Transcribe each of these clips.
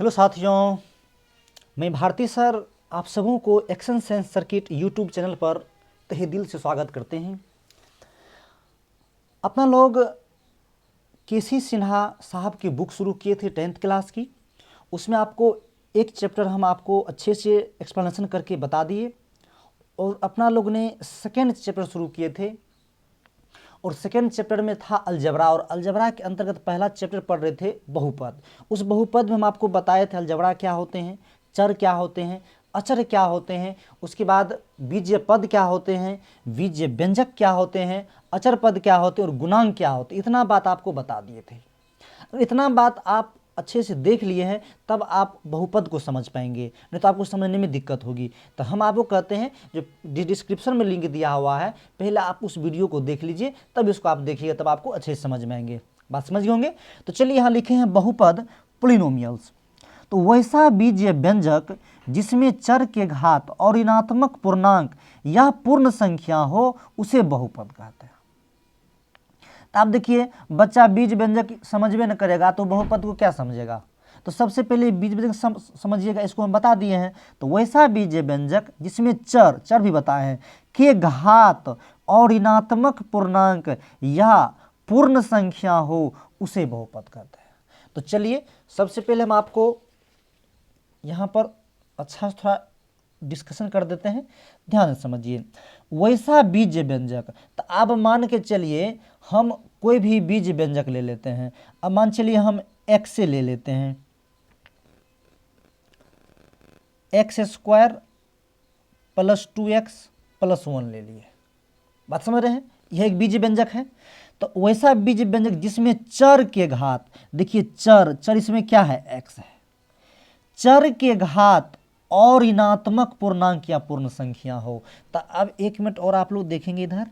Hello साथियों, मैं Bharti sir आप सबों को action sense circuit YouTube channel पर तहे दिल से स्वागत करते हैं। अपना लोग केसी सिन्हा साहब की बुक शुरू किए थे 10th क्लास की। उसमें आपको एक चैप्टर हम आपको अच्छे से एक्सप्लेनेशन करके बता दिए और अपना लोग ने सेकेंड चैप्टर शुरू किए थे और सेकेंड चैप्टर में था अलजबरा और अलजबरा के अंतर्गत पहला चैप्टर पढ़ रहे थे बहुपद। उस बहुपद में हम आपको बताए थे अलजबरा क्या होते हैं, चर क्या होते हैं, अचर क्या होते हैं, उसके बाद बीज्य पद क्या होते हैं, बीज्य व्यंजक क्या होते हैं, अचर पद क्या होते हैं और गुणांक क्या होते हैं। इतना बात आपको बता दिए थे। इतना बात आप अच्छे से देख लिए हैं तब आप बहुपद को समझ पाएंगे, नहीं तो आपको समझने में दिक्कत होगी। तो हम आपको कहते हैं जो डिस्क्रिप्शन में लिंक दिया हुआ है, पहले आप उस वीडियो को देख लीजिए, तब इसको आप देखिएगा, तब आपको अच्छे से समझ में आएंगे। बात समझ गए होंगे। तो चलिए यहाँ लिखे हैं बहुपद पोलिनोमियल्स। तो वैसा बीजीय व्यंजक जिसमें चर के घात और ऋणात्मक पूर्णांक या पूर्ण संख्या हो उसे बहुपद कहते हैं। तो आप देखिए, बच्चा बीज व्यंजक समझबे न करेगा तो बहुपद को क्या समझेगा। तो सबसे पहले बीज व्यंजक समझिएगा, इसको हम बता दिए हैं। तो वैसा बीज व्यंजक जिसमें चर भी बताए हैं के घात और ऋणात्मक पूर्णांक या पूर्ण संख्या हो उसे बहुपद कहते हैं। तो चलिए सबसे पहले हम आपको यहाँ पर अच्छा थोड़ा डिस्कशन कर देते हैं, ध्यान से समझिए। वैसा बीज व्यंजक, तो आप मान के चलिए हम कोई भी बीज व्यंजक ले लेते हैं। अब मान चलिए हम x से ले लेते हैं, x² + 2x + 1 ले लिए। बात समझ रहे हैं, यह एक बीज व्यंजक है। तो वैसा बीज व्यंजक जिसमें चर के घात, देखिए चर इसमें क्या है, x है, चर के घात और ऋणात्मक पूर्णांक या पूर्ण संख्या हो। तो अब 1 मिनट और आप लोग देखेंगे इधर,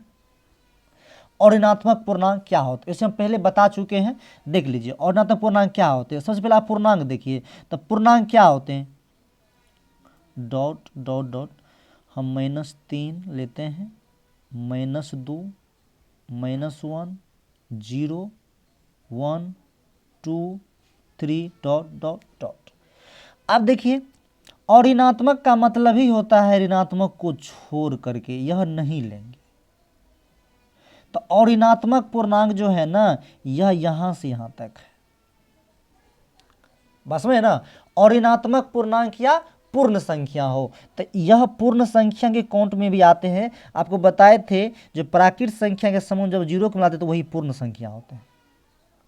और ऋणात्मक पूर्णांक क्या होते हैं इसे हम पहले बता चुके हैं, देख लीजिए। और ऋणात्मक पूर्णांक क्या होते हैं, सबसे पहले आप पूर्णांक देखिए। तो पूर्णांक क्या होते हैं, डॉट डॉट डॉट, हम -3 लेते हैं, -2, -1, 0, 1, 2, 3, डॉट डॉट डॉट। अब देखिए, और ऋणात्मक का मतलब ही होता है ऋणात्मक को छोड़ करके, यह नहीं लेंगे। तो और ऋणात्मक पूर्णांक जो है ना, यह यहां से यहां तक है। बस में है ना। और ऋणात्मक पूर्णांक या पूर्ण संख्या हो, तो यह पूर्ण संख्या के काउंट में भी आते हैं। आपको बताए थे जो प्राकृत संख्या के समूह जब 0 को मिलाते तो वही पूर्ण संख्या होते हैं।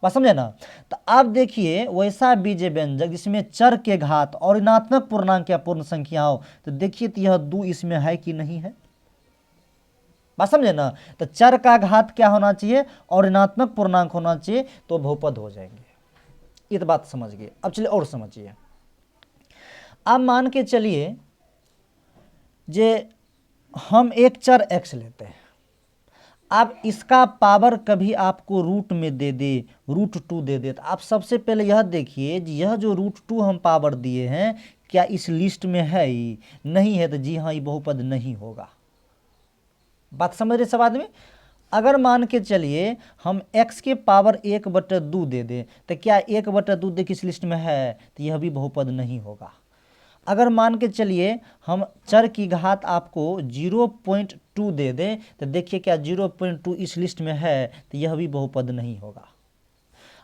बात समझे ना। तो आप देखिए वैसा बीज व्यंजक जिसमें चर के घात और ऋणात्मक पूर्णांक या पूर्ण संख्या हो, तो देखिए तो यह 2 इसमें है कि नहीं है। बात समझे ना। तो चर का घात क्या होना चाहिए और ऋणात्मक पूर्णांक होना चाहिए, तो बहुपद हो जाएंगे। ये तो बात समझ गए। अब चलिए और समझिए। अब मान के चलिए जे हम एक चर x लेते हैं। अब इसका पावर कभी आपको रूट में दे दे, √2 दे दे, तो आप सबसे पहले यह देखिए यह जो √2 हम पावर दिए हैं क्या इस लिस्ट में है ही नहीं है, तो जी हाँ ये बहुपद नहीं होगा। बात समझ रहे सब आदमी। अगर मान के चलिए हम x के पावर 1/2 दे दें, तो क्या 1/2 देखिए इस लिस्ट में है, तो यह भी बहुपद नहीं होगा। अगर मान के चलिए हम चर की घात आपको 0.2 दे दें, तो देखिए क्या 0.2 इस लिस्ट में है, तो यह भी बहुपद नहीं होगा।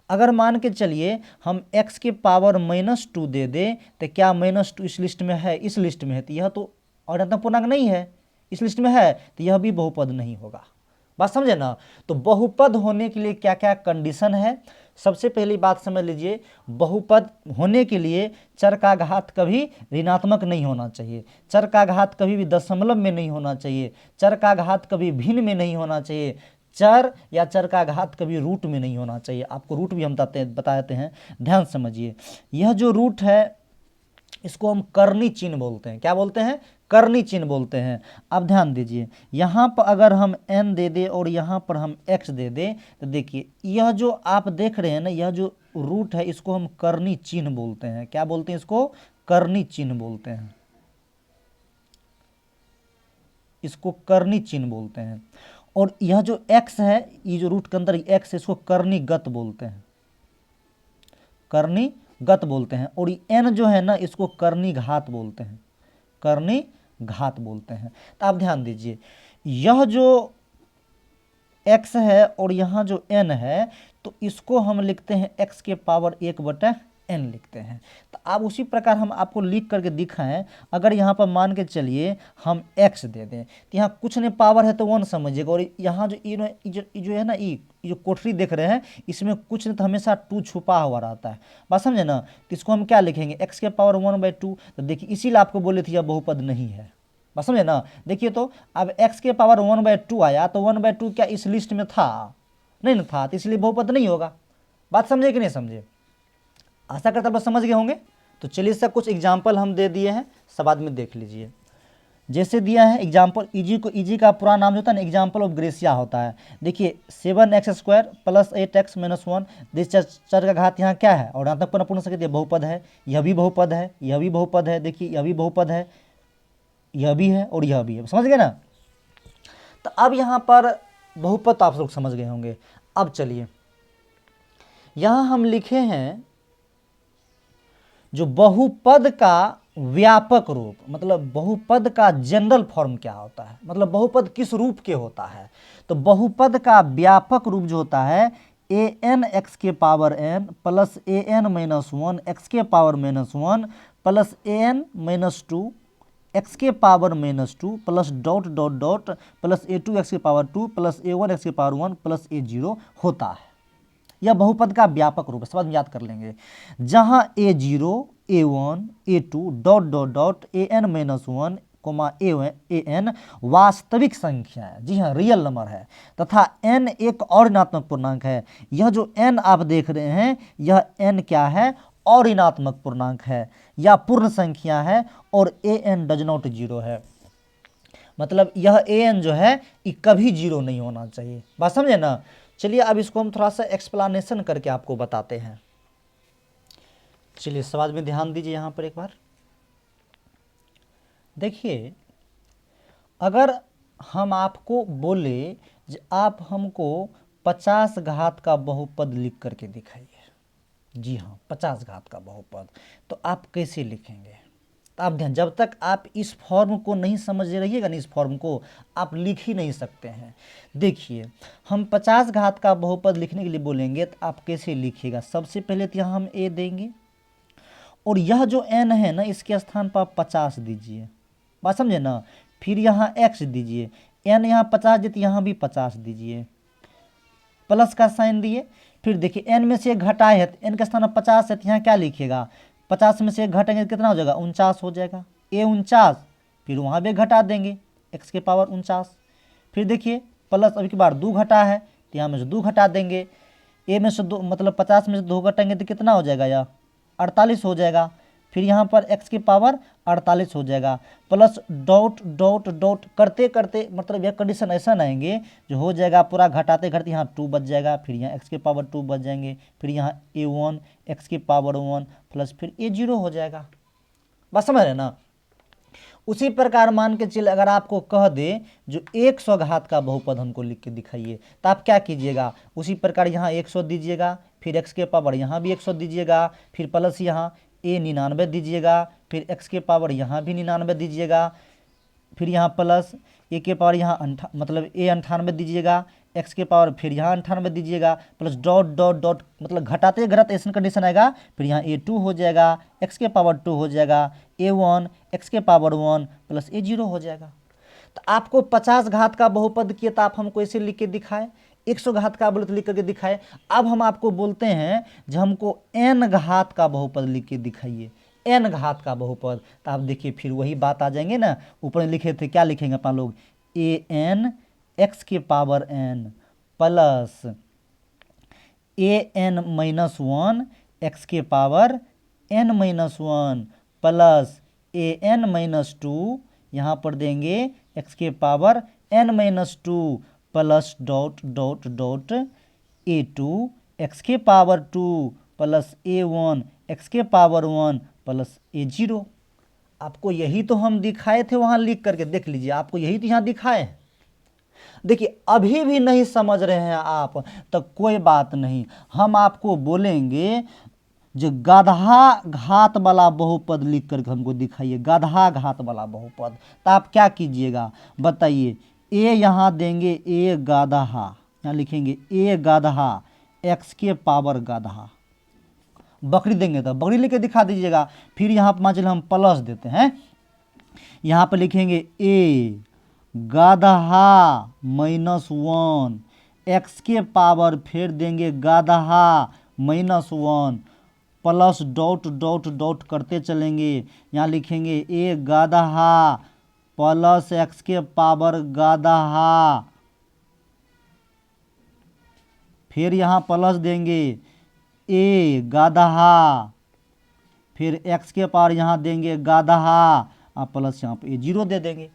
अगर मान के चलिए हम x के पावर -2 दे दें, तो क्या -2 इस लिस्ट में है, इस लिस्ट में है, तो यह तो ऋणात्मक पूर्णांक नहीं है, इस लिस्ट में है, तो यह भी बहुपद नहीं होगा। बात समझे ना। तो बहुपद होने के लिए क्या क्या कंडीशन है, सबसे पहली बात समझ लीजिए। बहुपद होने के लिए चर का घात कभी ऋणात्मक नहीं होना चाहिए, चर का घात कभी भी दशमलव में नहीं होना चाहिए, चर का घात कभी भिन्न में नहीं होना चाहिए, चर या चर का घात कभी रूट में नहीं होना चाहिए। आपको रूट भी हम बताते हैं, ध्यान समझिए। यह जो रूट है इसको हम कर्णी चिन्ह बोलते हैं। क्या बोलते हैं, कर्णी चिन्ह बोलते हैं। अब ध्यान दीजिए, यहाँ पर अगर हम n दे दें और यहाँ पर हम x दे दें, तो देखिए यह जो आप देख रहे हैं ना, यह जो रूट है इसको हम कर्णी चिन्ह बोलते हैं। क्या बोलते हैं, इसको कर्णी चिन्ह बोलते हैं, इसको कर्णी चिन्ह बोलते हैं। और यह जो x है, ये जो रूट के अंदर x है, इसको कर्णीगत बोलते हैं, कर्णीगत गत बोलते हैं, और n जो है ना इसको कर्णी घात बोलते हैं, कर्णी घात बोलते हैं। तो आप ध्यान दीजिए, यह जो x है और यहाँ जो n है, तो इसको हम लिखते हैं x के पावर 1/n लिखते हैं। तो आप उसी प्रकार हम आपको लिख करके दिखाएं, अगर यहाँ पर मान के चलिए हम x दे दें, तो यहाँ कुछ नहीं पावर है तो 1 समझिएगा, और यहाँ जो जो है ना ये जो कोठरी देख रहे हैं इसमें कुछ नहीं तो हमेशा 2 छुपा हुआ रहता है, बात समझे ना। तो इसको हम क्या लिखेंगे, x के पावर 1/2। तो देखिए इसीलिए आपको बोले थे यह बहुपद नहीं है, बस समझे ना। देखिए तो अब x के पावर 1/2 आया, तो 1/2 क्या इस लिस्ट में था, नहीं ना था, तो इसलिए बहुपद नहीं होगा। बात समझे कि नहीं समझे, आशा करता बस समझ गए होंगे। तो चलिए इसका कुछ एग्जाम्पल हम दे दिए हैं, सब आदमी देख लीजिए। जैसे दिया है एग्जाम्पल, इजी का पूरा नाम जो होता है ना एग्जाम्पल ऑफ ग्रेसिया होता है। देखिए 7x² + 8x - 1, दिस चर का घात यहाँ क्या है, और यहाँ तक पूर्ण संख्या बहुपद है, यह भी बहुपद है, यह भी बहुपद है, देखिए यह भी बहुपद है, यह भी है और यह भी है, समझ गए ना। तो अब यहाँ पर बहुपद तो आप लोग समझ गए होंगे। अब चलिए यहाँ हम लिखे हैं जो बहुपद का व्यापक रूप, मतलब बहुपद का जनरल फॉर्म क्या होता है, मतलब बहुपद किस रूप के होता है। तो बहुपद का व्यापक रूप जो होता है an x के पावर n + an - 1 x के पावर -1 + an - 2 x के power -2 plus dot dot dot plus a2 x के पावर 2 प्लस a1 x के पावर 1 प्लस a0 होता है। यह बहुपद का व्यापक रूप है, सब याद कर लेंगे। जहां a0 a1 a2 dot dot dot an - 1 an वास्तविक संख्या है, जी हाँ रियल नंबर है, तथा n एक और ऋणात्मक पूर्णांक है। यह जो n आप देख रहे हैं यह n क्या है, और ऋणात्मक पूर्णांक है या पूर्ण संख्या है, और an डज नॉट 0 है, मतलब यह an जो है ये कभी 0 नहीं होना चाहिए, बात समझे ना। चलिए अब इसको हम थोड़ा सा एक्सप्लेनेशन करके आपको बताते हैं। चलिए सवाल में ध्यान दीजिए यहाँ पर एक बार। देखिए अगर हम आपको बोले कि आप हमको 50 घात का बहुपद लिख करके दिखाइए, जी हाँ 50 घात का बहुपद, तो आप कैसे लिखेंगे। तो आप ध्यान, जब तक आप इस फॉर्म को नहीं समझ रहिएगा ना, इस फॉर्म को आप लिख ही नहीं सकते हैं। देखिए हम 50 घात का बहुपद लिखने के लिए बोलेंगे तो आप कैसे लिखिएगा। सबसे पहले तो यहाँ हम a देंगे, और यह जो n है ना इसके स्थान पर आप 50 दीजिए, बात समझे ना। फिर यहाँ x दीजिए, n यहाँ 50 दिए तो यहाँ भी 50 दीजिए, प्लस का साइन दिए। फिर देखिए n में से एक घटाए है तो n का स्थान 50 है, तो यहाँ क्या लिखिएगा, 50 में से एक घटेंगे तो कितना हो जाएगा, 49 हो जाएगा, a 49। फिर वहाँ भी घटा देंगे x के पावर 49। फिर देखिए प्लस अभी की बार 2 घटा है तो यहाँ में से 2 घटा देंगे, a में से 2 मतलब 50 में से 2 घटाएंगे तो कितना हो जाएगा, यह 48 हो जाएगा। फिर यहाँ पर x के पावर 48 हो जाएगा, प्लस डॉट डॉट डॉट करते करते मतलब यह कंडीशन ऐसा आएंगे जो हो जाएगा पूरा घटाते घटाते यहाँ 2 बच जाएगा, फिर यहाँ x के पावर 2 बच जाएंगे, फिर यहाँ a1 x के पावर 1 प्लस फिर a0 हो जाएगा, बस समझ रहे ना। उसी प्रकार मान के चलिए अगर आपको कह दे जो 100 घात का बहुपद हमको लिख के दिखाइए, तो आप क्या कीजिएगा, उसी प्रकार यहाँ 100 दीजिएगा, फिर x के पावर यहाँ भी 100 दीजिएगा, फिर प्लस यहाँ a 99 दीजिएगा, फिर x के पावर यहाँ भी 99 दीजिएगा, फिर यहाँ प्लस a के पावर यहाँ मतलब a 98 दीजिएगा, x के पावर फिर यहाँ 98 दीजिएगा, प्लस डॉट डॉट डॉट मतलब घटाते घटाते ऐसा कंडीशन आएगा, फिर यहाँ a2 हो जाएगा, x के पावर 2 हो जाएगा, a1 x के पावर 1 प्लस a0 हो जाएगा। तो आपको 50 घात का बहुपद किए तो आप हमको ऐसे लिख के दिखाए, 100 घात का बोले तो लिख करके दिखाए। अब हम आपको बोलते हैं जब हमको n घात का बहुपद लिख के दिखाइए, n घात का बहुपद, तो आप देखिए फिर वही बात आ जाएंगे ना, ऊपर लिखे थे क्या लिखेंगे अपन लोग, an x के power n plus an - 1 x के पावर n - 1 प्लस an - 2 यहाँ पर देंगे x के power n - 2 plus dot dot dot a2 x के पावर 2 प्लस a1 x के पावर 1 प्लस a0। आपको यही तो हम दिखाए थे वहाँ लिख करके, देख लीजिए आपको यही तो यहाँ दिखाए हैं। देखिए अभी भी नहीं समझ रहे हैं आप तो कोई बात नहीं, हम आपको बोलेंगे जो गाधा घात वाला बहुपद लिख कर हमको दिखाइए, गाधा घात वाला बहुपद। तो आप क्या कीजिएगा बताइए, ए यहाँ देंगे, ए गाधा, यहाँ लिखेंगे ए गाधा, एक्स के पावर गाधा। बकरी देंगे तो बकरी लेके दिखा दीजिएगा। फिर यहाँ पर मान चलिए हम प्लस देते हैं, यहाँ पर लिखेंगे ए गाधा -1 एक्स के पावर, फिर देंगे गाधा -1 प्लस डॉट डॉट डॉट करते चलेंगे। यहाँ लिखेंगे ए गाधा प्लस एक्स के पावर गाधा, फिर यहाँ प्लस देंगे ए गाधा, फिर एक्स के पावर यहाँ देंगे गाधा और प्लस यहाँ पे 0 दे देंगे।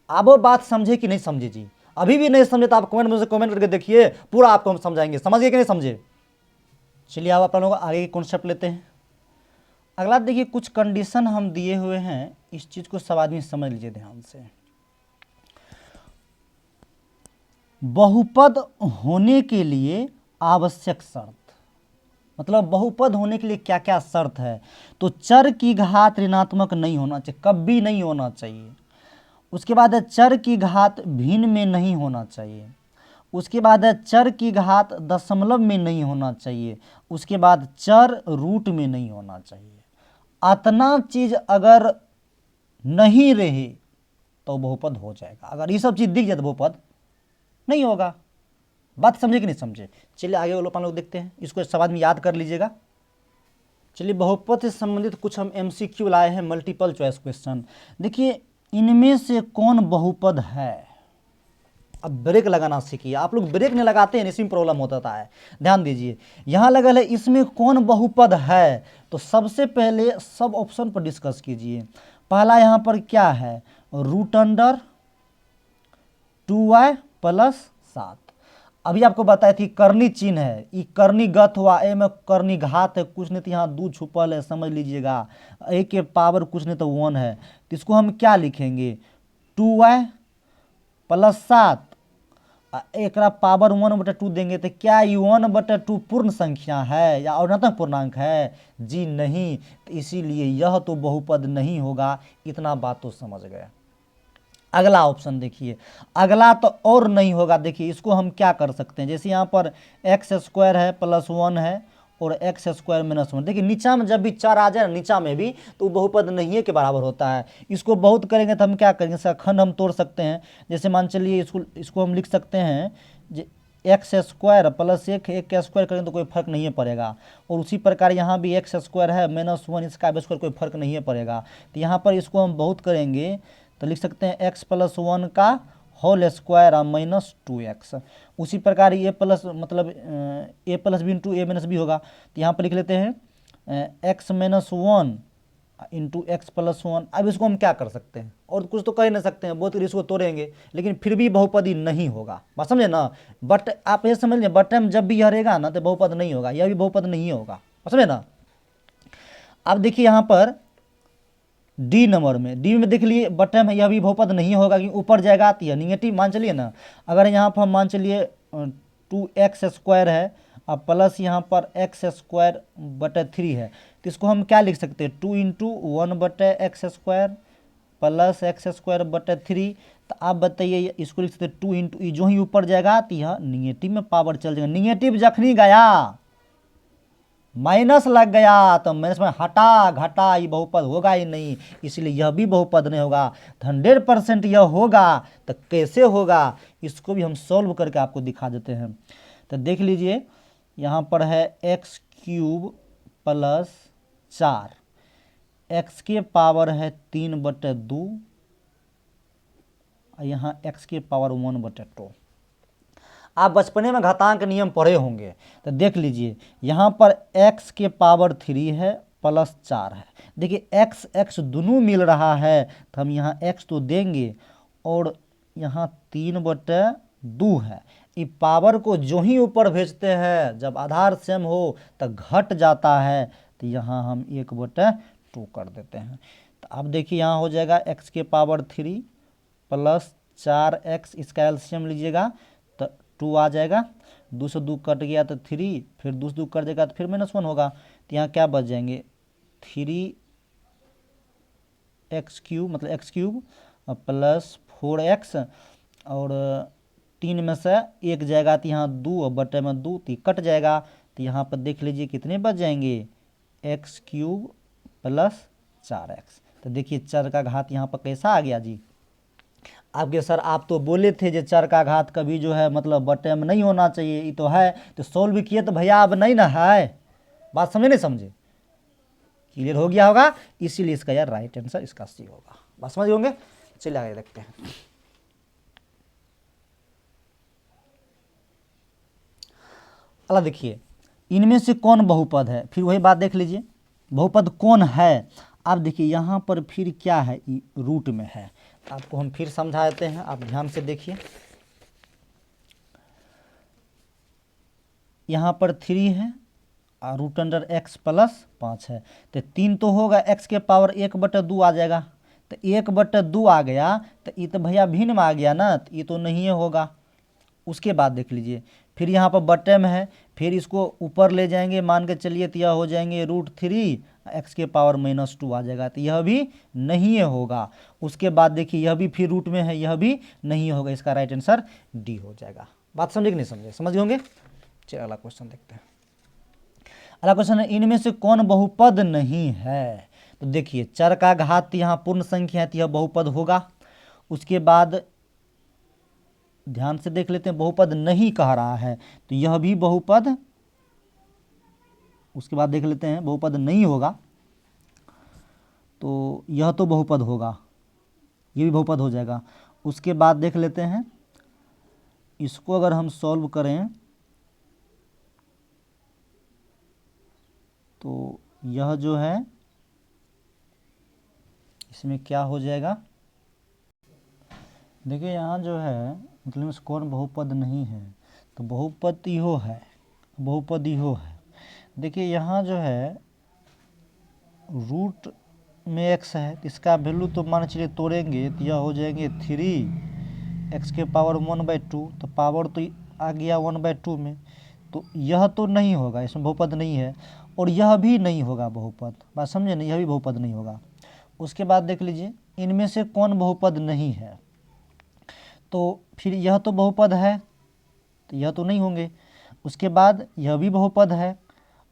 आप वो बात समझे कि नहीं समझे जी? अभी भी नहीं समझे तो आप कमेंट में से कमेंट करके देखिए, पूरा आपको हम समझाएंगे। समझिए कि नहीं समझे? चलिए आप लोगों को आगे की कॉन्सेप्ट लेते हैं। अगला देखिए, कुछ कंडीशन हम दिए हुए हैं, इस चीज को सब आदमी समझ लीजिए ध्यान से। बहुपद होने के लिए आवश्यक शर्त, मतलब बहुपद होने के लिए क्या क्या शर्त है। तो चर की घात ऋणात्मक नहीं होना चाहिए, कभी नहीं होना चाहिए। उसके बाद है चर की घात भिन्न में नहीं होना चाहिए। उसके बाद है चर की घात दशमलव में नहीं होना चाहिए। उसके बाद चर रूट में नहीं होना चाहिए। अतना चीज अगर नहीं रहे तो बहुपद हो जाएगा। अगर ये सब चीज दिख जाए तो बहुपद नहीं होगा। बात समझे कि नहीं समझे? चलिए आगे वो लोग देखते हैं, इसको सब आदमी याद कर लीजिएगा। चलिए बहुपद से संबंधित कुछ हम एमसीक्यू लाए हैं, मल्टीपल चॉइस क्वेश्चन। देखिए इनमें से कौन बहुपद है। अब ब्रेक लगाना सीखिए, आप लोग ब्रेक नहीं लगाते हैं, इसी में प्रॉब्लम होता है। ध्यान दीजिए, यहाँ लगा है इसमें कौन बहुपद है। तो सबसे पहले सब ऑप्शन पर डिस्कस कीजिए। पहला यहाँ पर क्या है, रूट अंडर 2y + 7। अभी आपको बताया थी करनी चिन्ह है, ये करनी गत हुआ, ए में करनी घात है, कुछ नहीं तो यहाँ 2 छुपल है, समझ लीजिएगा। ए के पावर कुछ नहीं तो 1 है, तो इसको हम क्या लिखेंगे 2y + 7 एक पावर 1/2 देंगे। तो क्या ये 1/2 पूर्ण संख्या है या अऋणात्मक पूर्णांक है? जी नहीं, तो इसीलिए यह तो बहुपद नहीं होगा। इतना बात तो समझ गए। अगला ऑप्शन देखिए, अगला तो और नहीं होगा। देखिए इसको हम क्या कर सकते हैं, जैसे यहाँ पर x² है +1 है और x² -1। देखिए नीचा में जब भी चर आ जाए, नीचा में भी, तो बहुपद नहीं है के बराबर होता है। इसको बहुत करेंगे तो हम क्या करेंगे, इसका खंड हम तोड़ सकते हैं। जैसे मान चलिए इसको हम लिख सकते हैं x² + 1 का स्क्वायर करेंगे तो कोई फर्क नहीं पड़ेगा। और उसी प्रकार यहाँ भी x² है -1, इसका स्क्वायर कोई फर्क नहीं पड़ेगा। तो यहाँ पर इसको हम बहुत करेंगे तो लिख सकते हैं x + 1 का होल स्क्वायर और -2x। उसी प्रकार ये प्लस मतलब a + b × a - b होगा। तो यहाँ पर लिख लेते हैं x - 1 × x + 1। अब इसको हम क्या कर सकते हैं, और कुछ तो कर ही नहीं सकते हैं, बहुत इसको तोड़ेंगे, लेकिन फिर भी बहुपदी नहीं होगा। बात समझे ना? बट आप ये समझ लें, बट जब भी यह रहेगा ना तो बहुपद नहीं होगा, यह भी बहुपद नहीं होगा। समझे ना? अब देखिए यहाँ पर डी नंबर में, डी में देख लिए बटन है, यह भी बहुपद नहीं होगा कि ऊपर जाएगा तो यह निगेटिव मान चलिए ना। अगर यहाँ पर हम मान चलिए 2x² है और प्लस यहाँ पर x²/3 है, तो इसको हम क्या लिख सकते हैं 2 × 1/x² + x²/3। तो आप बताइए इसको लिख सकते हैं 2 × जो ही ऊपर जाएगा तो यह निगेटिव में पावर चल जाएगा। निगेटिव जखनी गया माइनस लग गया तो माइनस में हटा घटा, ये बहुपद होगा ही नहीं, इसलिए यह भी बहुपद नहीं होगा। 100% यह होगा तो कैसे होगा, इसको भी हम सॉल्व करके आपको दिखा देते हैं। तो देख लीजिए यहाँ पर है x³ + 4, x के पावर है 3/2 और यहाँ x के पावर 1/2। आप बचपने में घातांक नियम पढ़े होंगे, तो देख लीजिए यहाँ पर x के पावर 3 है + 4 है। देखिए x x दोनों मिल रहा है, तो हम यहाँ x तो देंगे और यहाँ 3/2 है। ये पावर को जो ही ऊपर भेजते हैं, जब आधार सेम हो तो घट जाता है, तो यहाँ हम 1/2 कर देते हैं। तो अब देखिए यहाँ हो जाएगा x के पावर 3 + 4x, इसका एलसीएम लीजिएगा तो 2 आ जाएगा। 2 से 2 कट गया तो 3, फिर 2 से 2 कट जाएगा तो फिर -1 होगा। तो यहाँ क्या बच जाएंगे 3x³ मतलब x³ प्लस 4x और 3 में से 1 जाएगा तो यहाँ 2 और बटे में 2 तो कट जाएगा। तो यहाँ पर देख लीजिए कितने बच जाएंगे x³ प्लस 4x। तो देखिए चर का घात यहाँ पर कैसा आ गया जी। आपके सर आप तो बोले थे जो चर का घात कभी जो है मतलब बटे में नहीं होना चाहिए, ये तो है। तो सोल्व किए तो भैया अब नहीं ना है, बात समझे नहीं समझे, क्लियर हो गया होगा। इसीलिए इसका यार राइट आंसर इसका सी होगा। बात समझ होंगे। चलिए आगे देखते हैं। अगला देखिए इनमें से कौन बहुपद है, फिर वही बात देख लीजिए बहुपद कौन है। आप देखिए यहाँ पर फिर क्या है, रूट में है। आपको हम फिर समझा देते हैं, आप ध्यान से देखिए। यहाँ पर 3 है और रूट अंडर x प्लस 5 है। तो 3 तो होगा, x के पावर 1/2 आ जाएगा। तो 1/2 आ गया तो ये तो भैया भिन्न में आ गया ना, तो ये तो नहीं होगा। उसके बाद देख लीजिए फिर यहाँ पर बटे में है, फिर इसको ऊपर ले जाएंगे मान के चलिए तो यह हो जाएंगे √3 x के पावर -2 आ जाएगा। तो यह भी नहीं होगा। उसके बाद देखिए यह भी फिर रूट में है, यह भी नहीं होगा। इसका राइट आंसर डी हो जाएगा। बात समझे कि नहीं समझे, समझ होंगे। चलिए अगला क्वेश्चन देखते हैं। अगला क्वेश्चन है इनमें से कौन बहुपद नहीं है। तो देखिए चर का घात यहाँ पूर्ण संख्या है तो यह बहुपद होगा। उसके बाद ध्यान से देख लेते हैं बहुपद नहीं कह रहा है तो यह भी बहुपद। उसके बाद देख लेते हैं बहुपद नहीं होगा तो यह तो बहुपद होगा, यह भी बहुपद हो जाएगा। उसके बाद देख लेते हैं इसको अगर हम सॉल्व करें तो यह जो है इसमें क्या हो जाएगा। देखिए यहाँ जो है मतलब इस कौन बहुपद नहीं है, तो बहुपद इहो है, बहुपद इहो है। देखिए यहाँ जो है रूट में x है तो इसका वैल्यू तो मान चलिए तोड़ेंगे तो यह हो जाएंगे 3x के पावर 1/2। तो पावर तो आ गया 1/2 में, तो यह तो नहीं होगा, इसमें बहुपद नहीं है। और यह भी नहीं होगा बहुपद, बात समझे नहीं, यह भी बहुपद नहीं होगा। उसके बाद देख लीजिए इनमें से कौन बहुपद नहीं है, तो फिर यह तो बहुपद है तो यह तो नहीं होंगे। उसके बाद यह भी बहुपद है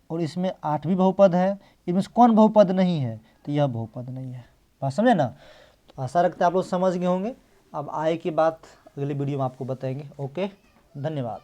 और इसमें 8 भी बहुपद है। इनमें से कौन बहुपद नहीं है, तो यह बहुपद नहीं है। बात समझे ना। तो आशा रखते हैं आप लोग समझ गए होंगे। अब आगे की बात अगली वीडियो में आपको बताएंगे। ओके, धन्यवाद।